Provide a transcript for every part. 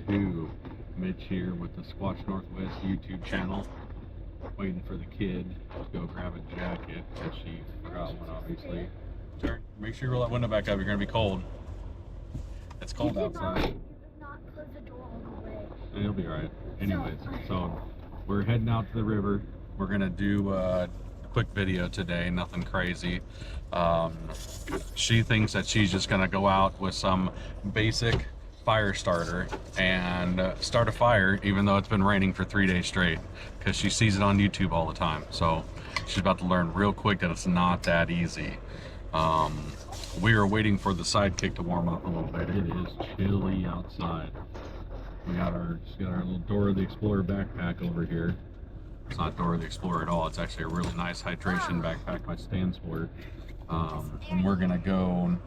2. Mitch here with the Squatch Northwest YouTube channel, waiting for the kid to go grab a jacket because she forgot one, obviously. Turn. Make sure you roll that window back up. You're going to be cold. It's cold outside. You did not close the door all the way. And you'll be alright. Anyways, so we're heading out to the river. We're going to do a quick video today, nothing crazy. She thinks that she's just going to go out with some basic fire starter and start a fire, even though it's been raining for 3 days straight, because she sees it on YouTube all the time. So she's about to learn real quick that it's not that easy. We are waiting for the sidekick to warm up a little bit. It is chilly outside. She's got our little Dora the Explorer backpack over here. It's not Dora the Explorer at all. It's actually a really nice hydration backpack by Stansport. And we're gonna go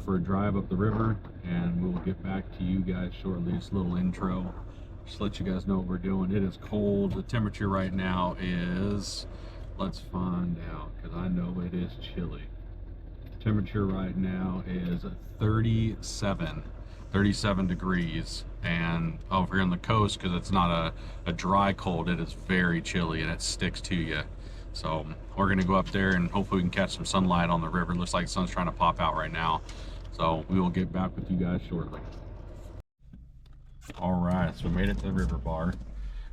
for a drive up the river, and we'll get back to you guys shortly. Just a little intro, just let you guys know what we're doing. It is cold. The temperature right now is, let's find out, because I know it is chilly. Temperature right now is 37 degrees, and over here on the coast, because it's not a dry cold, it is very chilly and it sticks to you. So we're gonna go up there and hopefully we can catch some sunlight on the river. It looks like the sun's trying to pop out right now, so we will get back with you guys shortly. All right, so we made it to the river bar,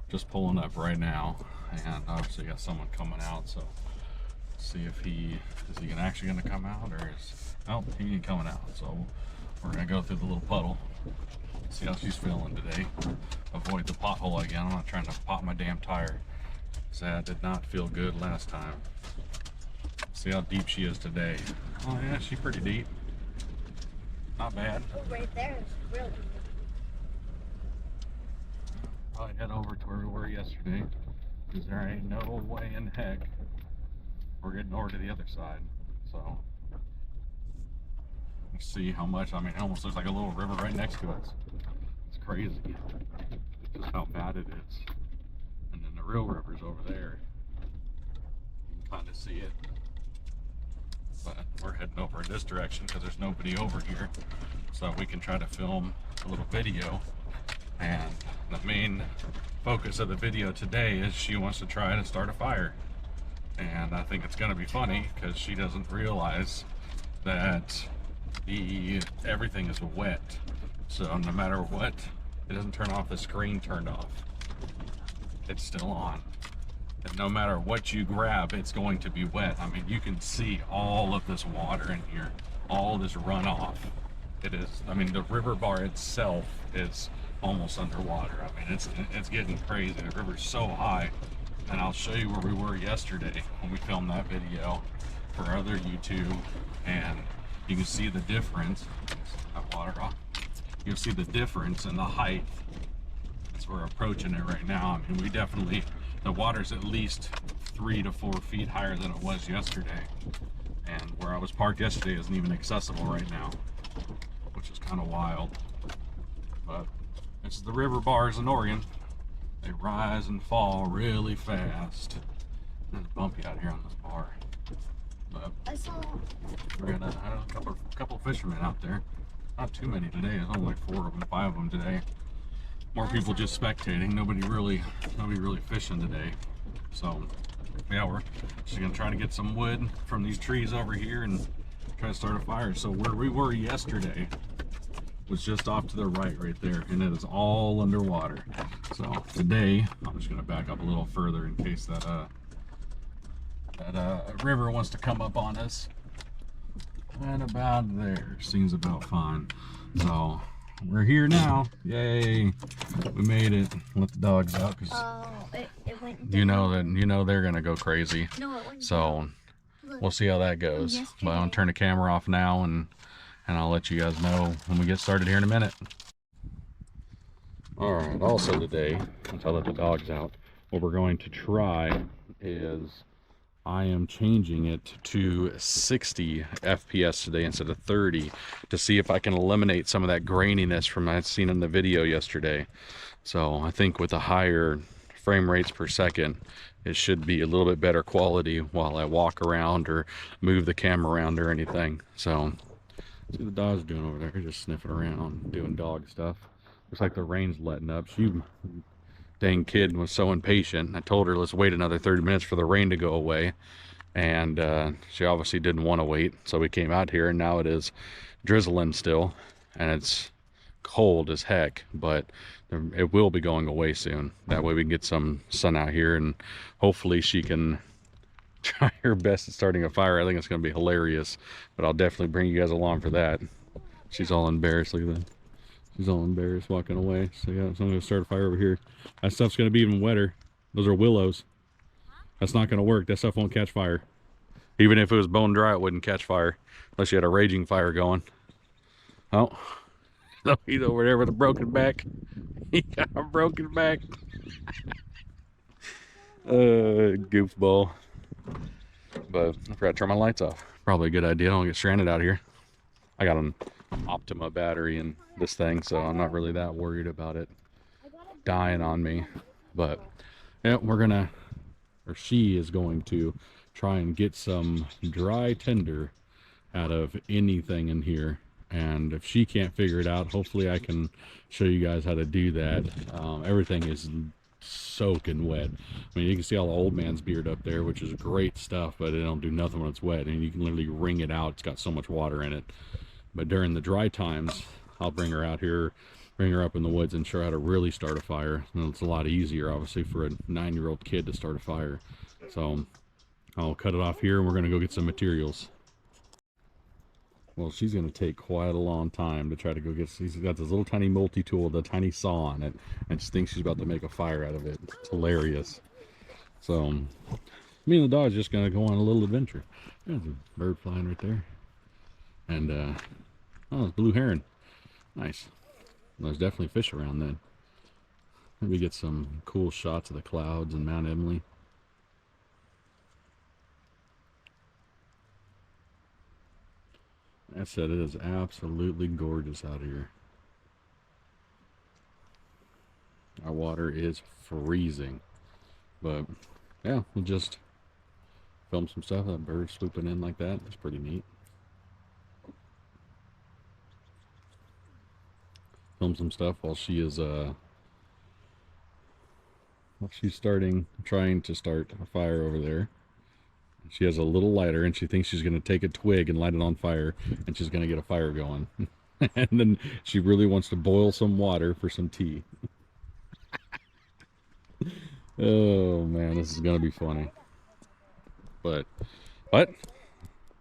just pulling up right now, and obviously got someone coming out, so see if is he actually gonna come out, or is, oh, he ain't coming out. So we're gonna go through the little puddle, see how she's feeling today, avoid the pothole again. I'm not trying to pop my damn tire. That did not feel good last time. See how deep she is today. Oh yeah, she's pretty deep. Not bad. Oh, right there is really deep. Probably head over to where we were yesterday, because there ain't no way in heck we're getting over to the other side. So let's see how much. I mean, it almost looks like a little river right next to us. It's crazy just how bad it is. And then the real river's over there. You can kind of see it. But we're heading over in this direction because there's nobody over here. So we can try to film a little video. And the main focus of the video today is she wants to try to start a fire. And I think it's going to be funny because she doesn't realize that everything is wet. So no matter what, it doesn't turn off the screen turned off. It's still on. And no matter what you grab, it's going to be wet. I mean, you can see all of this water in here, all this runoff. It is, I mean, the river bar itself is almost underwater. I mean, it's getting crazy. The river's so high. And I'll show you where we were yesterday when we filmed that video for other YouTube, and you can see the difference. That water off. You'll see the difference in the height as we're approaching it right now. I mean, we definitely, the water's at least 3 to 4 feet higher than it was yesterday. And where I was parked yesterday isn't even accessible right now, which is kind of wild. But this is the river bars in Oregon. They rise and fall really fast. There's a bumpy out here on this bar. But I saw. we're gonna have a couple of fishermen out there. Not too many today. There's only like 4 of them, 5 of them today. More people just spectating. Nobody really fishing today. So yeah, we're just gonna try to get some wood from these trees over here and try to start a fire. So where we were yesterday was just off to the right there, and it is all underwater. So today I'm just gonna back up a little further in case that river wants to come up on us. And about there seems about fine. So we're here now. Yay, we made it. Let the dogs out, because it went you know they're gonna go crazy. No, it went So we'll see how that goes. Yesterday. But I'll turn the camera off now, and I'll let you guys know when we get started here in a minute. All right, also today, once I let the dogs out, what we're going to try is I am changing it to 60 FPS today instead of 30 to see if I can eliminate some of that graininess from I'd seen in the video yesterday. So I think with the higher frame rates per second, it should be a little bit better quality while I walk around or move the camera around or anything. So see the dog's doing over there, just sniffing around, doing dog stuff. Looks like the rain's letting up. She, dang kid, was so impatient. I told her let's wait another 30 minutes for the rain to go away. And she obviously didn't want to wait. So we came out here and now it is drizzling still. And it's cold as heck, but it will be going away soon. That way we can get some sun out here and hopefully she can try her best at starting a fire. I think it's going to be hilarious, but I'll definitely bring you guys along for that. She's all embarrassed. Look at that. She's all embarrassed walking away. So yeah, so I'm going to start a fire over here. That stuff's going to be even wetter. Those are willows. That's not going to work. That stuff won't catch fire. Even if it was bone dry, it wouldn't catch fire unless you had a raging fire going. Oh, he's over there with a broken back. He got a broken back. Goofball. But I forgot to turn my lights off. Probably a good idea. I don't get stranded out here. I got an Optima battery in this thing, so I'm not really that worried about it dying on me. But yeah, we're gonna, or she is going to try and get some dry tinder out of anything in here. And if she can't figure it out, hopefully I can show you guys how to do that. Everything is soaking wet. I mean, you can see all the old man's beard up there, which is great stuff, but it don't do nothing when it's wet. And you can literally wring it out. It's got so much water in it. But during the dry times, I'll bring her out here, bring her up in the woods and show her how to really start a fire. And it's a lot easier, obviously, for a 9-year-old kid to start a fire. So I'll cut it off here and we're going to go get some materials. Well, she's going to take quite a long time to try to go get, she's got this little tiny multi-tool with a tiny saw on it, and she thinks she's about to make a fire out of it. It's hilarious. So, me and the dog's just going to go on a little adventure. There's a bird flying right there. And, oh, it's blue heron. Nice. Well, there's definitely fish around then. Maybe get some cool shots of the clouds and Mount Emily. I said it is absolutely gorgeous out here. Our water is freezing, but yeah, we'll just film some stuff. That bird swooping in like that, it's pretty neat. Film some stuff while she is while she's trying to start a fire over there. She has a little lighter and she thinks she's going to take a twig and light it on fire and she's going to get a fire going. And then she really wants to boil some water for some tea. Oh man, this is going to be funny. But, what?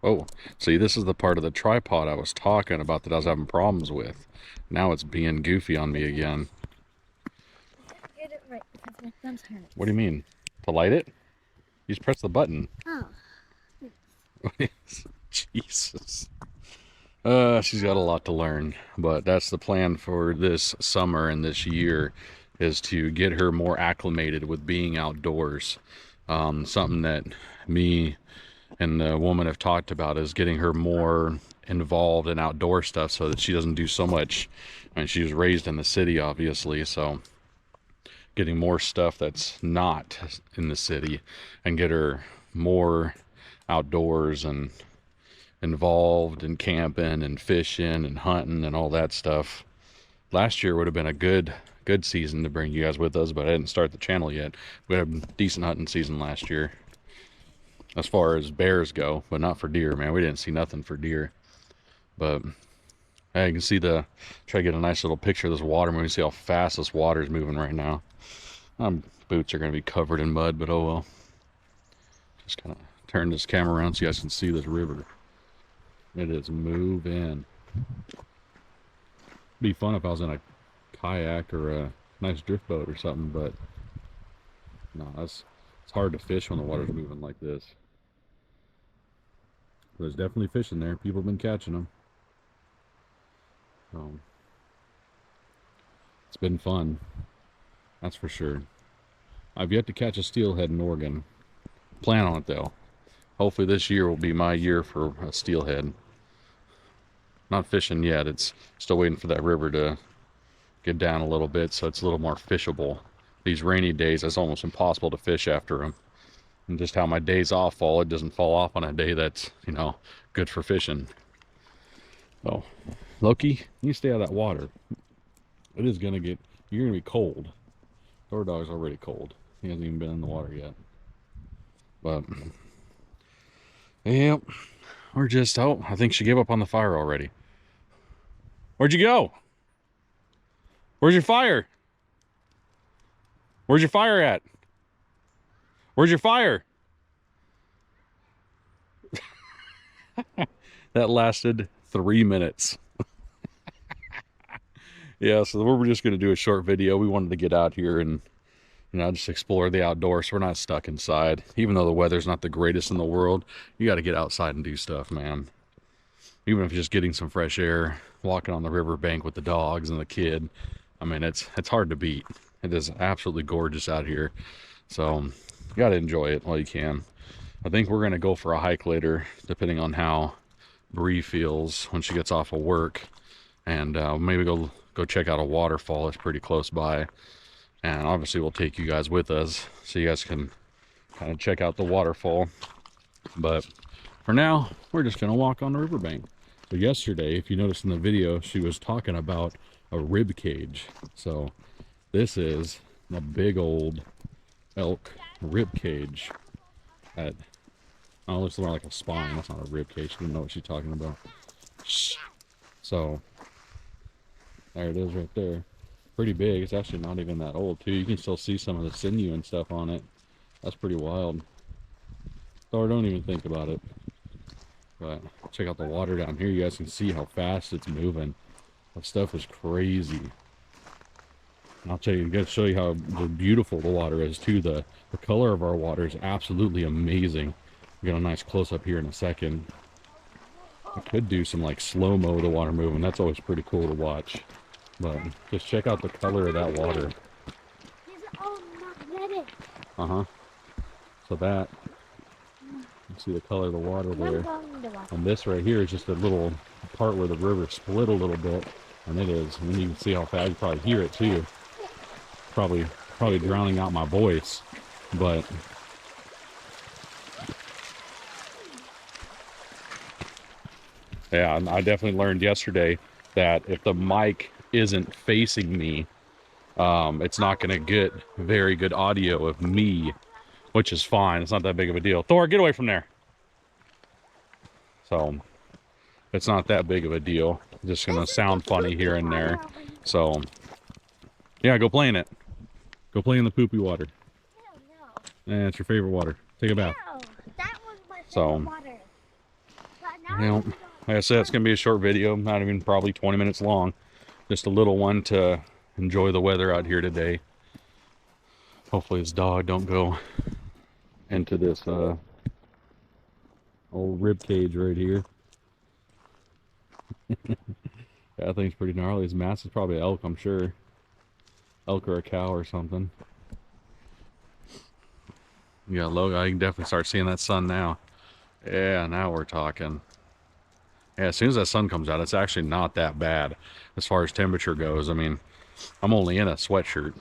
Oh, see, this is the part of the tripod I was talking about that I was having problems with. Now it's being goofy on me again. Get it right because my thumbs hurt. What do you mean? To light it? You just press the button. Oh. Jesus. She's got a lot to learn, but that's the plan for this summer and this year, is to get her more acclimated with being outdoors. Something that me and the woman have talked about is getting her more involved in outdoor stuff so that she doesn't do so much. I mean, she was raised in the city, obviously, so getting more stuff that's not in the city and get her more outdoors and involved in camping and fishing and hunting and all that stuff. Last year would have been a good season to bring you guys with us, but I didn't start the channel yet. We had a decent hunting season last year as far as bears go, but not for deer, man. We didn't see nothing for deer. But hey, you can see try to get a nice little picture of this water moving. See how fast this water is moving right now. Boots are going to be covered in mud, but oh well. Just kind of turn this camera around so you guys can see this river. It is moving. Be fun if I was in a kayak or a nice drift boat or something, but no, it's hard to fish when the water's moving like this. There's definitely fish in there. People have been catching them. It's been fun, that's for sure. I've yet to catch a steelhead in Oregon. Plan on it though. Hopefully this year will be my year for a steelhead. Not fishing yet. It's still waiting for that river to get down a little bit so it's a little more fishable. These rainy days, it's almost impossible to fish after them. And just how my days off fall, it doesn't fall off on a day that's, you know, good for fishing. So, Loki, you stay out of that water. It is gonna get, you're gonna be cold. Our dog's already cold. He hasn't even been in the water yet. But, yep, we're just, oh, I think she gave up on the fire already. Where'd you go? Where's your fire? Where's your fire at? Where's your fire? That lasted 3 minutes. Yeah, so we're just going to do a short video. We wanted to get out here and, you know, just explore the outdoors. So we're not stuck inside. Even though the weather's not the greatest in the world, you got to get outside and do stuff, man. Even if just getting some fresh air, walking on the riverbank with the dogs and the kid. I mean, it's hard to beat. It is absolutely gorgeous out here. So you got to enjoy it while you can. I think we're going to go for a hike later, depending on how Bree feels when she gets off of work. And maybe go check out a waterfall. It's pretty close by. And obviously we'll take you guys with us so you guys can kind of check out the waterfall. But for now, we're just going to walk on the riverbank. So yesterday, if you noticed in the video, she was talking about a rib cage. So this is a big old elk rib cage. That, oh, it looks more like a spine. That's not a rib cage. She didn't know what she's talking about. So there it is right there. Pretty big. It's actually not even that old too. You can still see some of the sinew and stuff on it. That's pretty wild. Or don't even think about it. But check out the water down here. You guys can see how fast it's moving. That stuff is crazy. And I'll tell you, I'm going to show you how beautiful the water is too. The color of our water is absolutely amazing. We got a nice close up here in a second. I could do some like slow-mo of the water moving. That's always pretty cool to watch. But just check out the color of that water. These are all magnetic. Uh-huh. So that, you see the color of the water there. And this right here is just a little part where the river split a little bit. And it is. And you can see how fast, you probably hear it too. Probably drowning out my voice. But yeah, I definitely learned yesterday that if the mic isn't facing me, it's not going to get very good audio of me, which is fine. It's not that big of a deal. Thor, get away from there. So it's not that big of a deal. It's just going to sound funny here and there. So yeah, go play in it. Go play in the poopy water. Yeah, it's your favorite water. Take a bath. That was my favorite water. You know, like I said, it's going to be a short video, not even probably 20 minutes long. Just a little one to enjoy the weather out here today. Hopefully this dog don't go into this old rib cage right here. That thing's pretty gnarly. His mass is probably elk, I'm sure. Elk or a cow or something. Yeah, logo. You can definitely start seeing that sun now. Yeah, now we're talking. Yeah, as soon as that sun comes out, it's actually not that bad as far as temperature goes. I mean, I'm only in a sweatshirt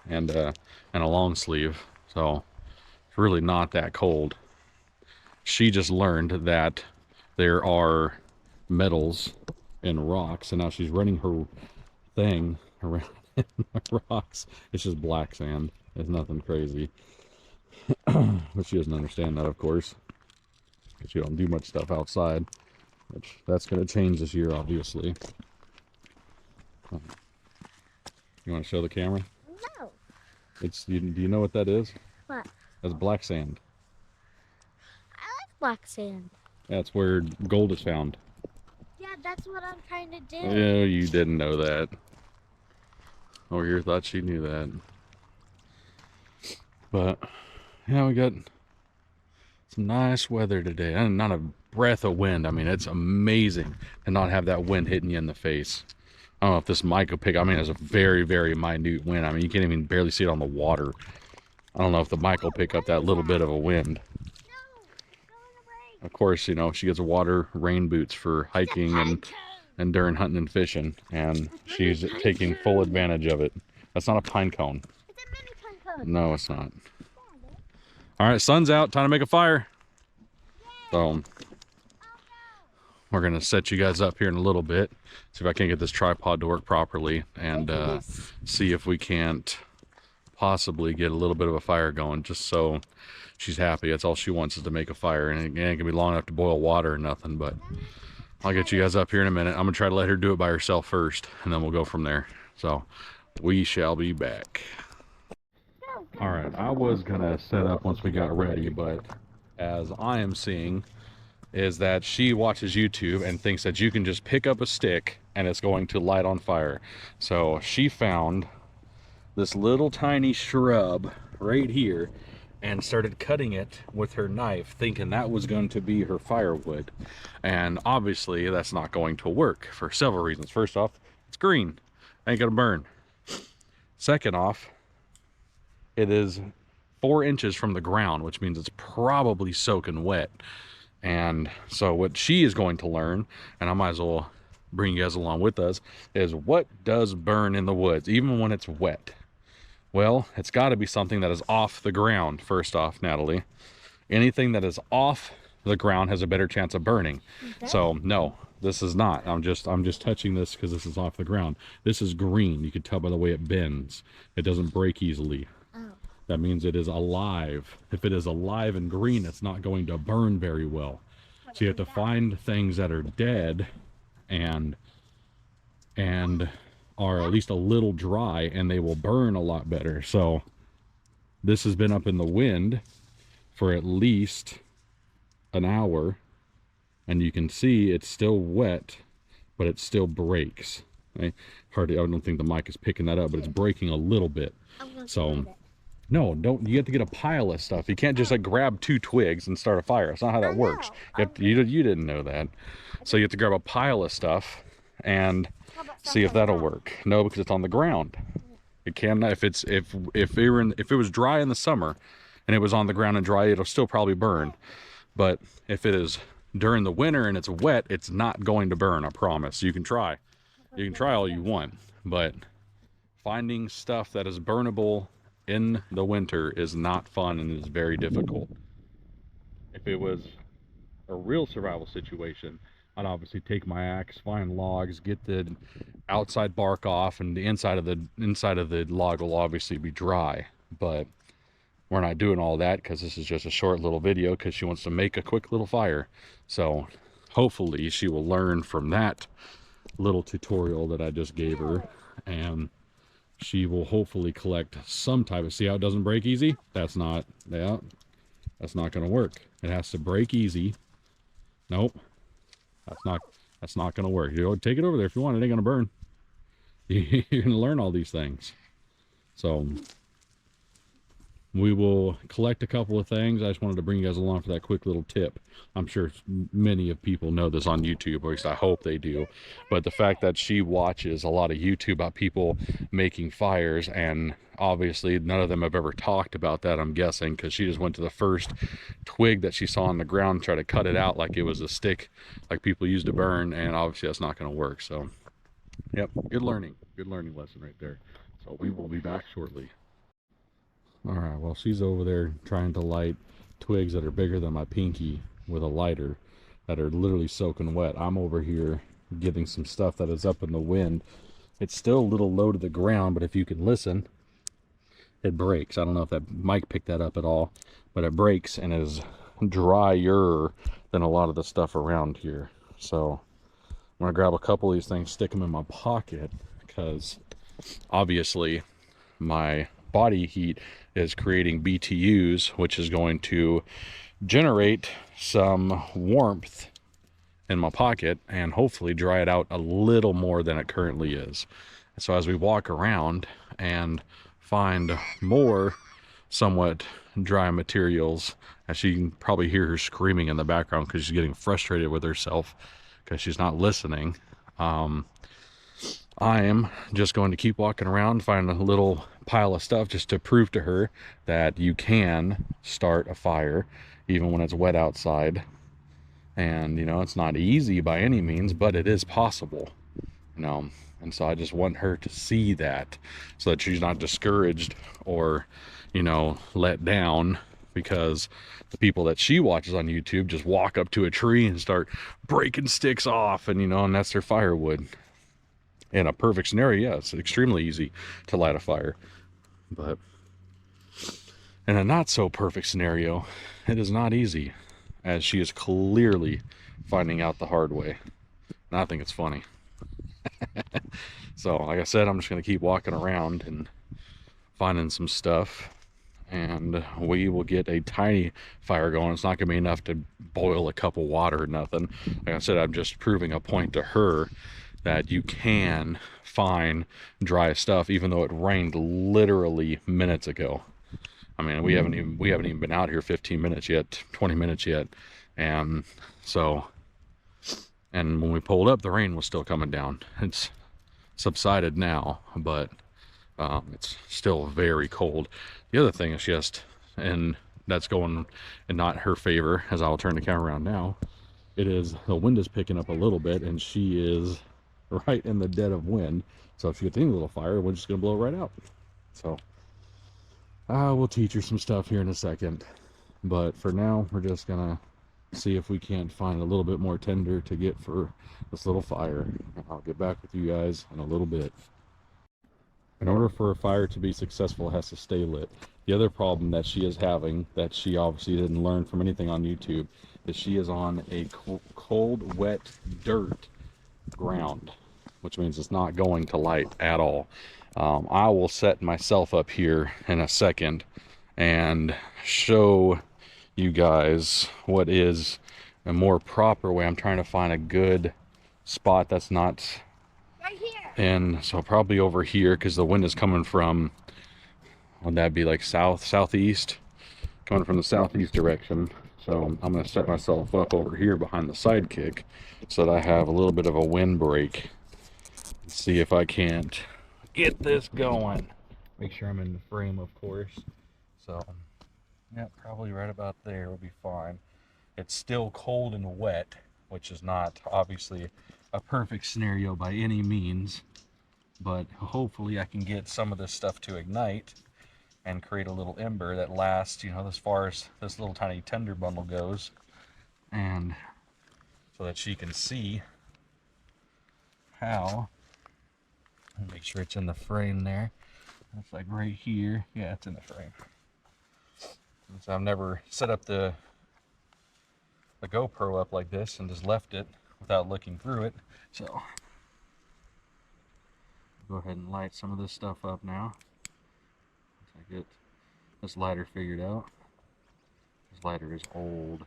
and a long sleeve, so it's really not that cold. She just learned that there are metals in rocks, and now she's running her thing around in the rocks. It's just black sand. It's nothing crazy. But she doesn't understand that, of course, because she don't do much stuff outside. Which that's going to change this year, obviously. You want to show the camera? No. It's do you know what that is? What? That's black sand. I like black sand. That's where gold is found. Yeah, that's what I'm trying to do. Yeah, you didn't know that. Or you thought she knew that. But yeah, we got some nice weather today, and not a breath of wind. I mean, it's amazing to not have that wind hitting you in the face. I don't know if this mic will pick. I mean, it's a very, very minute wind. I mean, you can't even barely see it on the water. I don't know if the mic will pick up that little bit of a wind. Of course, you know, she gets water rain boots for hiking and during hunting and fishing, and she's taking full advantage of it. That's not a pine cone. It's a mini pine cone. No, it's not. All right, sun's out. Time to make a fire. So we're gonna set you guys up here in a little bit, see if I can get this tripod to work properly, and see if we can't possibly get a little bit of a fire going, just so she's happy. That's all she wants, is to make a fire, and it ain't gonna be long enough to boil water or nothing. But I'll get you guys up here in a minute. I'm gonna try to let her do it by herself first, and then we'll go from there. So we shall be back. All right, I was gonna set up once we got ready, but as I am seeing is that she watches YouTube and thinks that you can just pick up a stick and it's going to light on fire. So she found this little tiny shrub right here and started cutting it with her knife, thinking that was going to be her firewood. And obviously that's not going to work for several reasons. First off, it's green, ain't gonna burn. Second off, it is 4 inches from the ground, which means it's probably soaking wet. And so what she is going to learn, and I might as well bring you guys along with us, is what does burn in the woods, even when it's wet? Well, it's got to be something that is off the ground, first off, Natalie. Anything that is off the ground has a better chance of burning. Okay. So, no, this is not. I'm just touching this because this is off the ground. This is green. You can tell by the way it bends. It doesn't break easily. That means it is alive. If it is alive and green, it's not going to burn very well. So you have to find things that are dead and are at least a little dry, and they will burn a lot better. So this has been up in the wind for at least an hour, and you can see it's still wet, but it still breaks. Right? I don't think the mic is picking that up, but it's breaking a little bit. So no, don't. You have to get a pile of stuff. You can't just like grab 2 twigs and start a fire. That's not how that works. You didn't know that. So you have to grab a pile of stuff and see if that'll work. No, because it's on the ground. It can, if it was dry in the summer and it was on the ground and dry, it'll still probably burn. But if it is during the winter and it's wet, it's not going to burn, I promise. You can try. You can try all you want, but finding stuff that is burnable in the winter is not fun and is very difficult. If it was a real survival situation, I'd obviously take my axe, find logs, get the outside bark off, and the inside of the log will obviously be dry. But we're not doing all that because this is just a short little video because she wants to make a quick little fire. So hopefully she will learn from that little tutorial that I just gave her, and she will hopefully collect some type of, see how it doesn't break easy? That's not going to work. It has to break easy. Nope. That's not going to work. You know, take it over there if you want. It ain't going to burn. You're going to learn all these things. So we will collect a couple of things. I just wanted to bring you guys along for that quick little tip. I'm sure many of people know this on YouTube, or at least I hope they do. But the fact that she watches a lot of YouTube about people making fires, and obviously none of them have ever talked about that, I'm guessing, because she just went to the first twig that she saw on the ground and tried to cut it out like it was a stick, like people used to burn, and obviously that's not going to work. So, yep, good learning lesson right there. So we will be back shortly. All right, well, she's over there trying to light twigs that are bigger than my pinky with a lighter that are literally soaking wet. I'm over here getting some stuff that is up in the wind. It's still a little low to the ground, but if you can listen, it breaks. I don't know if that mic picked that up at all, but it breaks and is drier than a lot of the stuff around here. So I'm gonna grab a couple of these things, stick them in my pocket, because obviously my body heat is creating BTUs, which is going to generate some warmth in my pocket and hopefully dry it out a little more than it currently is. So as we walk around and find more somewhat dry materials, as you can probably hear her screaming in the background because she's getting frustrated with herself because she's not listening, I am just going to keep walking around, find a little pile of stuff just to prove to her that you can start a fire even when it's wet outside. And, you know, it's not easy by any means, but it is possible, you know. And so I just want her to see that so that she's not discouraged or, you know, let down because the people that she watches on YouTube just walk up to a tree and start breaking sticks off, and and that's their firewood. In a perfect scenario, yeah, it's extremely easy to light a fire. But in a not so perfect scenario, it is not easy, as she is clearly finding out the hard way. And I think it's funny. So, like I said, I'm just going to keep walking around and finding some stuff, and we will get a tiny fire going. It's not going to be enough to boil a cup of water or nothing. Like I said, I'm just proving a point to her that you can find dry stuff even though it rained literally minutes ago. I mean, we haven't even been out here 15 minutes yet, 20 minutes yet. And so, and when we pulled up, the rain was still coming down. It's subsided now, but it's still very cold. The other thing is just, and that's going in not her favor, as I'll turn the camera around now, it is, the wind is picking up a little bit, and she is right in the dead of wind. So if she gets any little fire, we're just going to blow it right out. So we'll teach her some stuff here in a second. But for now, we're just going to see if we can't find a little bit more tinder to get for this little fire. I'll get back with you guys in a little bit. In order for a fire to be successful, it has to stay lit. The other problem that she is having, that she obviously didn't learn from anything on YouTube, is she is on a cold, wet dirt ground, which means it's not going to light at all. I will set myself up here in a second and show you guys what is a more proper way. I'm trying to find a good spot that's not Right here. and so probably over here, because the wind is coming from, would that be like southeast, coming from the southeast direction. So I'm going to set myself up over here behind the sidekick so that I have a little bit of a wind break. Let's see if I can't get this going. Make sure I'm in the frame, of course. So yeah, probably right about there will be fine. It's still cold and wet, which is not obviously a perfect scenario by any means, but hopefully I can get some of this stuff to ignite and create a little ember that lasts, as far as this little tiny tinder bundle goes, and so that she can see how. Make sure it's in the frame there. It's like right here. Yeah, it's in the frame. And so I've never set up the GoPro up like this and just left it without looking through it. So go ahead and light some of this stuff up now. Once I get this lighter figured out. This lighter is old.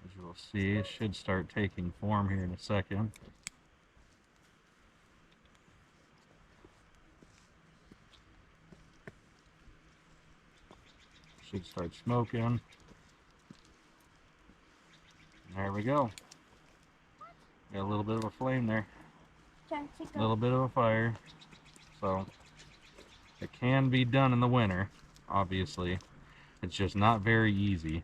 As you will see, it should start taking form here in a second. Should start smoking. There we go. Got a little bit of a flame there. A little bit of a fire. So it can be done in the winter, obviously. It's just not very easy.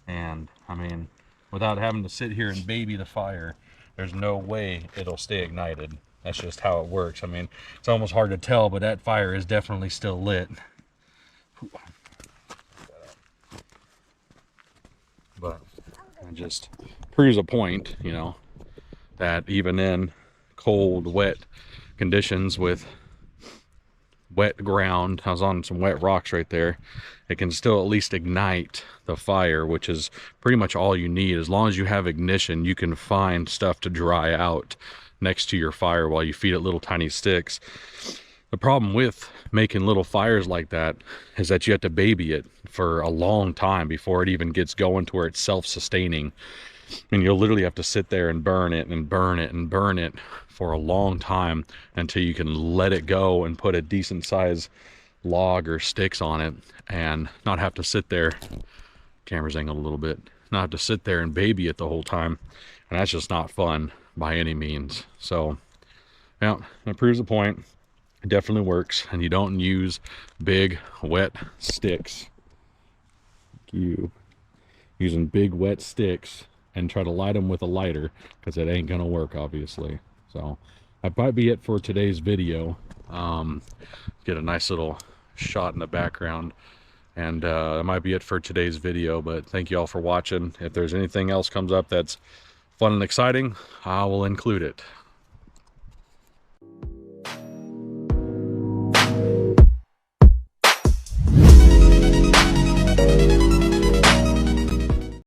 And I mean, without having to sit here and baby the fire, there's no way it'll stay ignited. That's just how it works. I mean, it's almost hard to tell, but that fire is definitely still lit. But it just proves a point, that even in cold, wet conditions with wet ground, I was on some wet rocks right there, it can still at least ignite the fire, which is pretty much all you need. As long as you have ignition, you can find stuff to dry out next to your fire while you feed it little tiny sticks. The problem with making little fires like that is that you have to baby it for a long time before it even gets going to where it's self-sustaining. And you'll literally have to sit there and burn it and burn it and burn it for a long time until you can let it go and put a decent size log or sticks on it and not have to sit there. Camera's angled a little bit. Not have to sit there and baby it the whole time. And that's just not fun by any means. So, yeah, that proves the point. It definitely works, and you don't use big wet sticks. You using big wet sticks and try to light them with a lighter, because it ain't gonna work, obviously. So that might be it for today's video. Get a nice little shot in the background. And that might be it for today's video, but thank you all for watching. If there's anything else comes up that's fun and exciting, I will include it.